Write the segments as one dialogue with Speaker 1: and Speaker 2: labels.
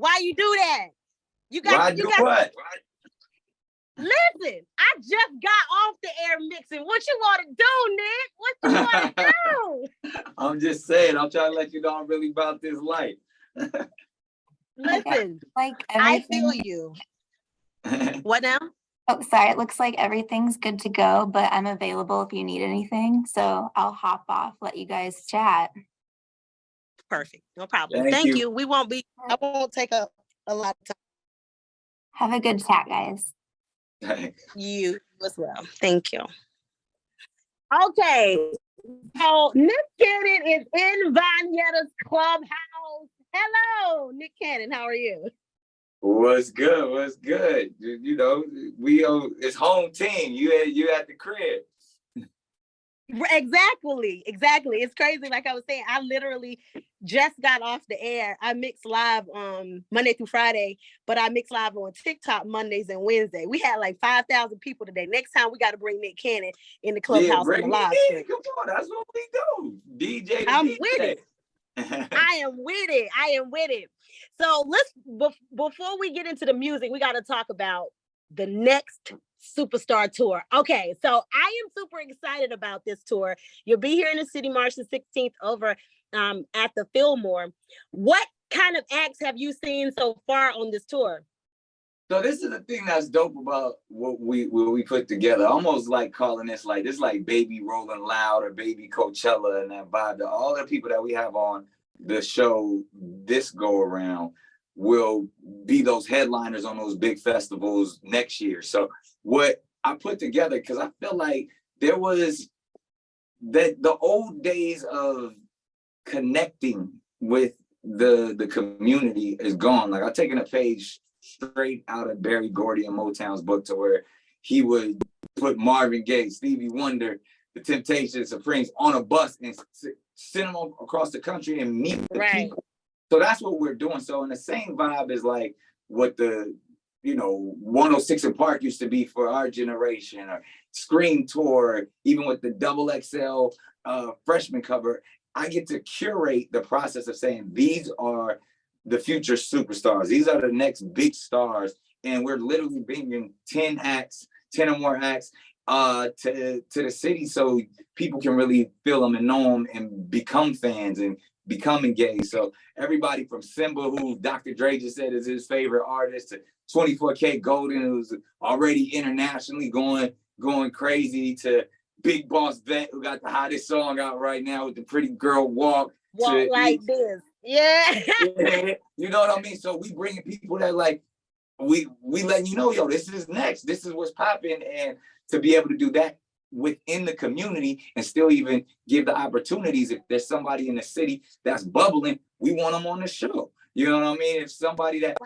Speaker 1: Why you do that?
Speaker 2: Why do what?
Speaker 1: Listen, I just got off the air mixing. What you want to do, Nick? What you want to do?
Speaker 2: I'm just saying, I'm trying to let you know I'm really about this life.
Speaker 1: Listen,
Speaker 3: like
Speaker 1: I feel you. What now?
Speaker 3: Oh, sorry. It looks like everything's good to go, but I'm available if you need anything. So I'll hop off, let you guys chat.
Speaker 1: Perfect. No problem. Thank you. I won't take up a lot of time.
Speaker 3: Have a good chat, guys.
Speaker 1: You as well. Thank you. Okay. So Nick Cannon is in Vonyetta's Clubhouse. Hello, Nick Cannon. How are you?
Speaker 2: What's good? What's good? You know, it's home team. You at the crib.
Speaker 1: Exactly. It's crazy. Like I was saying, I literally just got off the air. I mix live Monday through Friday, but I mix live on TikTok Mondays and Wednesday. We had like 5,000 people today. Next time we got to bring Nick Cannon in the Clubhouse on the live stream.
Speaker 2: Come on, that's what we do. DJ.
Speaker 1: I'm
Speaker 2: DJ.
Speaker 1: with it. I am with it. So before we get into the music, we got to talk about the next Superstar tour. Okay, so I am super excited about this tour. You'll be here in the city March the 16th over at the Fillmore. What kind of acts have you seen so far on this tour?
Speaker 2: So this is the thing that's dope about what we put together. Almost like calling this like Baby Rolling Loud or Baby Coachella and that vibe. All the people that we have on the show this go around will be those headliners on those big festivals next year. So what I put together, because I feel like there was the old days of connecting with the community is gone. Like I've taken a page straight out of Berry Gordy and Motown's book, to where he would put Marvin Gaye, Stevie Wonder, the Temptations, Supremes on a bus and send them across the country and meet the people. So that's what we're doing. So in the same vibe is like what the 106 in Park used to be for our generation, or Scream Tour, even with the XXL freshman cover. I get to curate the process of saying these are the future superstars. These are the next big stars. And we're literally bringing 10 or more acts to the city, so people can really feel them and know them and become fans and become engaged. So everybody from Symba, who Dr. Dre just said is his favorite artist, to 24K Golden, who's already internationally going crazy, to Big Boss Vette, who got the hottest song out right now with the Pretty Girl Walk
Speaker 1: like this. Yeah.
Speaker 2: You know what I mean? So we bringing people that like, we letting you know, yo, this is next. This is what's popping. And to be able to do that within the community and still even give the opportunities. If there's somebody in the city that's bubbling, we want them on the show. You know what I mean? If somebody that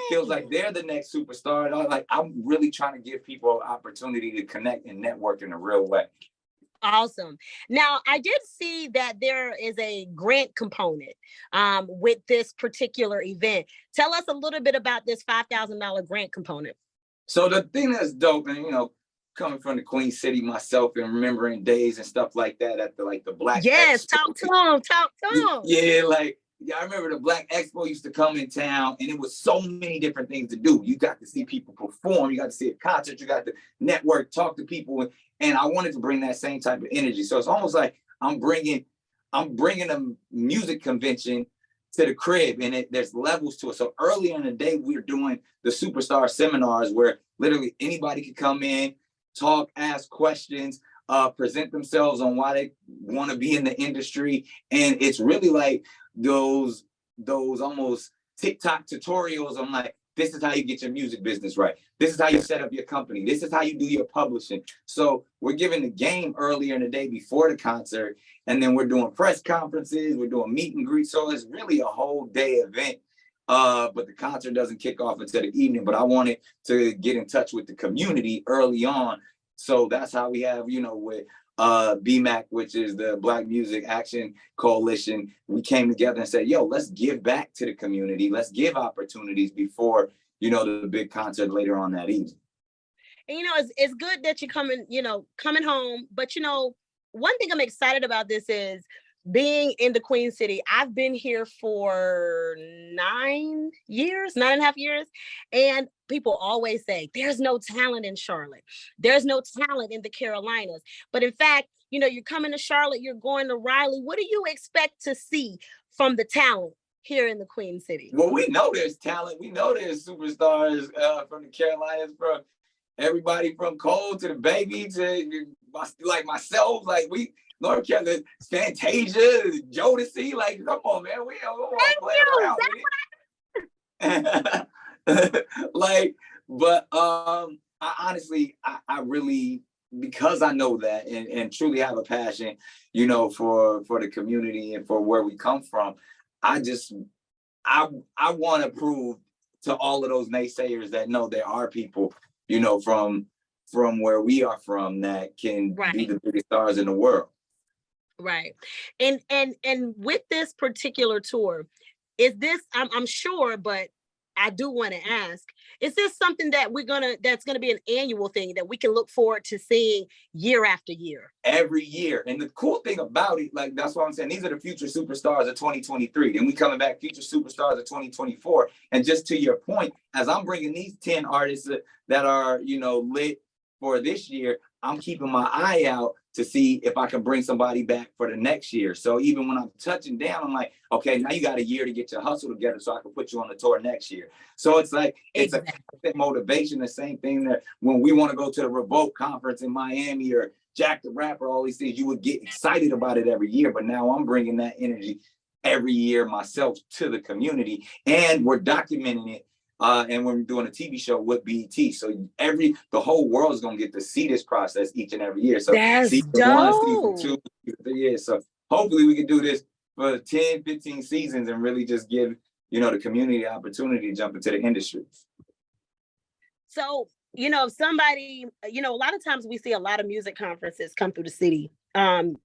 Speaker 2: feels like they're the next superstar, I'm really trying to give people an opportunity to connect and network in a real way.
Speaker 1: Awesome. Now, I did see that there is a grant component with this particular event. Tell us a little bit about this $5,000 grant component.
Speaker 2: So the thing that's dope, and coming from the Queen City myself and remembering days and stuff like that at the Black
Speaker 1: Expo. Talk to him.
Speaker 2: Yeah, I remember the Black Expo used to come in town, and it was so many different things to do. You got to see people perform, you got to see a concert, you got to network, talk to people, and I wanted to bring that same type of energy. So it's almost like I'm bringing a music convention to the crib, and there's levels to it. So early in the day, we're doing the superstar seminars where literally anybody can come in, talk, ask questions, present themselves on why they want to be in the industry. And it's really like those almost TikTok tutorials on like, this is how you get your music business right. This is how you set up your company. This is how you do your publishing. So we're giving the game earlier in the day before the concert. And then we're doing press conferences. We're doing meet and greet. So it's really a whole day event. But the concert doesn't kick off until the evening. But I wanted to get in touch with the community early on. So that's how we have, with BMAC, which is the Black Music Action Coalition, we came together and said, yo, let's give back to the community. Let's give opportunities before, the big concert later on that evening.
Speaker 1: And, it's good that you're coming home. But, one thing I'm excited about this is being in the Queen City, I've been here for 9.5 years. And people always say, there's no talent in Charlotte. There's no talent in the Carolinas. But in fact, you know, you're coming to Charlotte, you're going to Raleigh. What do you expect to see from the talent here in the Queen City?
Speaker 2: Well, we know there's talent. We know there's superstars from the Carolinas, from everybody from Cole to the baby to like myself. Like North Carolina, Fantasia, Jodeci. Like, come on, man. We don't want to play around with it. Like, but I honestly, I really, because I know that and truly have a passion, you know, for the community and for where we come from, I want to prove to all of those naysayers that no, there are people, you know, from where we are from that can be the biggest stars in the world.
Speaker 1: Right. And with this particular tour, is this, I'm sure, but I do want to ask, is this something that that's gonna be an annual thing that we can look forward to seeing year after year?
Speaker 2: Every year. And the cool thing about it, like, that's what I'm saying, these are the future superstars of 2023. Then we coming back future superstars of 2024. And just to your point, as I'm bringing these 10 artists that are, you know, lit for this year, I'm keeping my eye out to see if I can bring somebody back for the next year. So even when I'm touching down, I'm like, okay, now you got a year to get your hustle together so I can put you on the tour next year. So it's like, it's a motivation, the same thing that when we want to go to the Revolt conference in Miami or Jack the Rapper, all these things, you would get excited about it every year. But now I'm bringing that energy every year myself to the community, and we're documenting it. And we're doing a TV show with BET. So the whole world is going to get to see this process each and every year. So
Speaker 1: that's
Speaker 2: season
Speaker 1: dope.
Speaker 2: 1, season 2, season 3 years. So hopefully we can do this for 10, 15 seasons and really just give, you know, the community the opportunity to jump into the industry.
Speaker 1: So, you know, if somebody, you know, a lot of times we see a lot of music conferences come through the city, in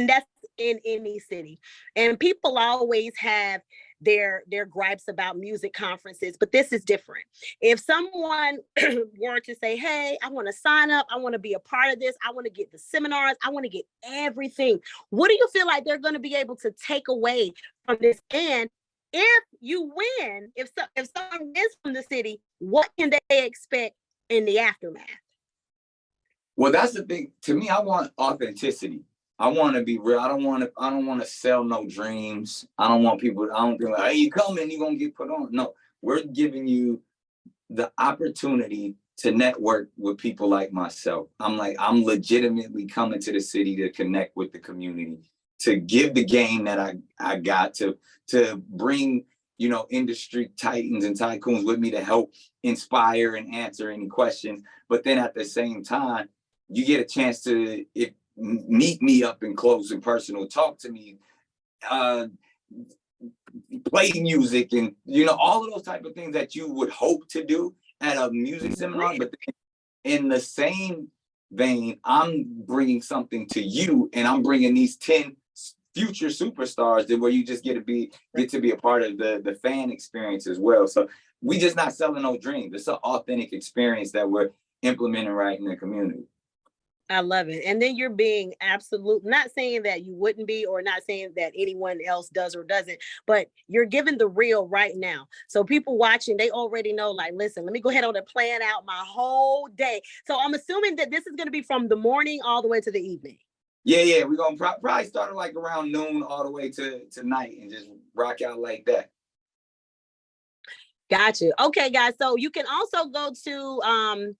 Speaker 1: that's in any city. And people always have their gripes about music conferences, but this is different. If someone were to say, hey, I want to sign up, I want to be a part of this, I want to get the seminars, I want to get everything, what do you feel like they're going to be able to take away from this? And if you win, if someone wins from the city, what can they expect in the aftermath?
Speaker 2: Well, that's the thing. To me, I want authenticity. I want to be real. I don't want to sell no dreams. I don't want people, I don't think like, hey, you coming, you're going to get put on. No, we're giving you the opportunity to network with people like myself. I'm legitimately coming to the city to connect with the community, to give the game that I got, to bring, you know, industry titans and tycoons with me to help inspire and answer any questions. But then at the same time, you get a chance to meet me up and close and personal, talk to me, play music, and, you know, all of those type of things that you would hope to do at a music seminar. But in the same vein, I'm bringing something to you, and I'm bringing these 10 future superstars that where you just get to be a part of the fan experience as well. So we just not selling no dreams. It's an authentic experience that we're implementing right in the community.
Speaker 1: I love it. And then you're being absolute, not saying that you wouldn't be, or not saying that anyone else does or doesn't, but you're giving the real right now. So people watching, they already know, like, listen, let me go ahead on and plan out my whole day. So I'm assuming that this is going to be from the morning all the way to the evening.
Speaker 2: Yeah. We're going to probably start like around noon all the way to night and just rock out like that.
Speaker 1: Gotcha. Okay, guys. So you can also go to,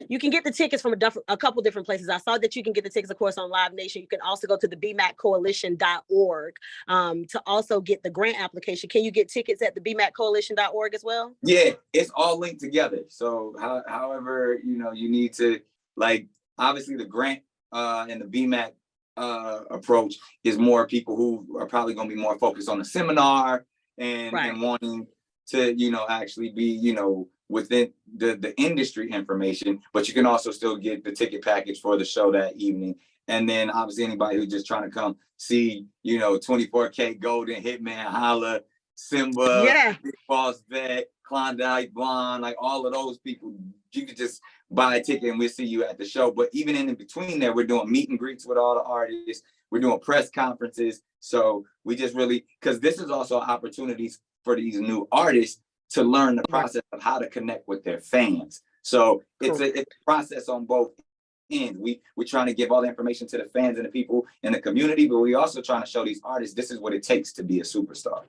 Speaker 1: you can get the tickets from a couple different places. I saw that you can get the tickets, of course, on Live Nation. You can also go to the bmaccoalition.org to also get the grant application. Can you get tickets at the bmaccoalition.org as well?
Speaker 2: Yeah, it's all linked together. So however, you know, you need to, like, obviously the grant and the BMAC approach is more people who are probably going to be more focused on the seminar and wanting to, you know, actually be, you know, within the industry information, but you can also still get the ticket package for the show that evening. And then obviously anybody who's just trying to come see, you know, 24K Golden, Hitman Holla, Symba, Boss Vette, Klondike Blonde, like all of those people, you could just buy a ticket and we'll see you at the show. But even in between there, we're doing meet and greets with all the artists. We're doing press conferences. So we just really, because this is also opportunities for these new artists to learn the process of how to connect with their fans. So it's a process on both ends. We're trying to give all the information to the fans and the people in the community, but we also trying to show these artists this is what it takes to be a superstar.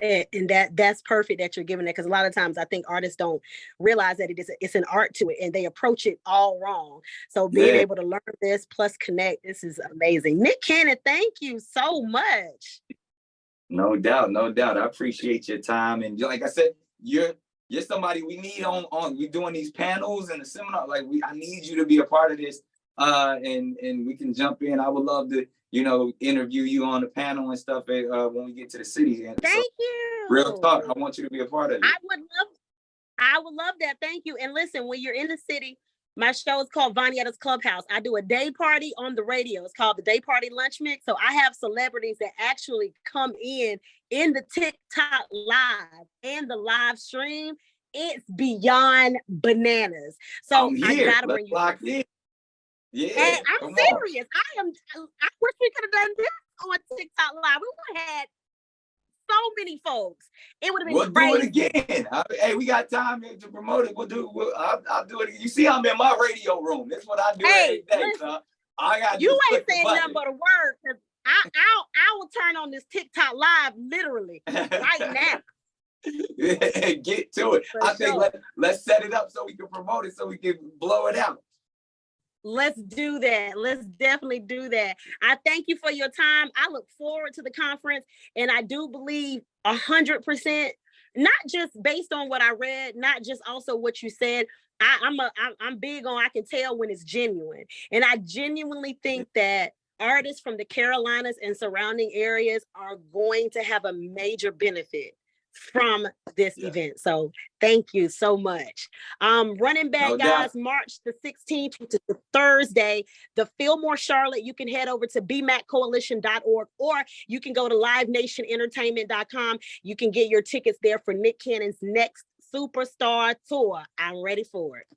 Speaker 1: And that's perfect that you're giving it, because a lot of times I think artists don't realize that it's an art to it, and they approach it all wrong. So being able to learn this plus connect, this is amazing. Nick Cannon, thank you so much.
Speaker 2: No doubt, no doubt. I appreciate your time, and like I said, you're somebody we need on. We're doing these panels and the seminar. Like I need you to be a part of this, and we can jump in. I would love to, interview you on the panel and stuff when we get to the city. And
Speaker 1: thank you.
Speaker 2: Real talk. I want you to be a part of it.
Speaker 1: I would love that. Thank you. And listen, when you're in the city, my show is called Vonyetta's Clubhouse. I do a day party on the radio. It's called the Day Party Lunch Mix. So I have celebrities that actually come in the TikTok live and the live stream. It's beyond bananas. So I gotta bring you in.
Speaker 2: Yeah,
Speaker 1: and I'm serious. I wish we could have done this on TikTok live. We would have had so many folks. It would have been crazy.
Speaker 2: We'll do it again. Hey, we got time to promote it. I'll do it. You see, I'm in my radio room. That's what I do every day.
Speaker 1: Listen,
Speaker 2: so I got
Speaker 1: you ain't saying nothing but a word. Cause I will turn on this TikTok live literally right now.
Speaker 2: Get to it. I think let's set it up so we can promote it, so we can blow it out.
Speaker 1: Let's do that. Let's definitely do that. I thank you for your time. I look forward to the conference, and I do believe 100%, not just based on what I read, not just also what you said. I'm big on, I can tell when it's genuine, and I genuinely think that artists from the Carolinas and surrounding areas are going to have a major benefit from this event. So thank you so much. Running back, guys, March the 16th, which is the Thursday, the Fillmore Charlotte. You can head over to bmaccoalition.org, or you can go to livenationentertainment.com. You can get your tickets there for Nick Cannon's next Superstar Tour. I'm ready for it.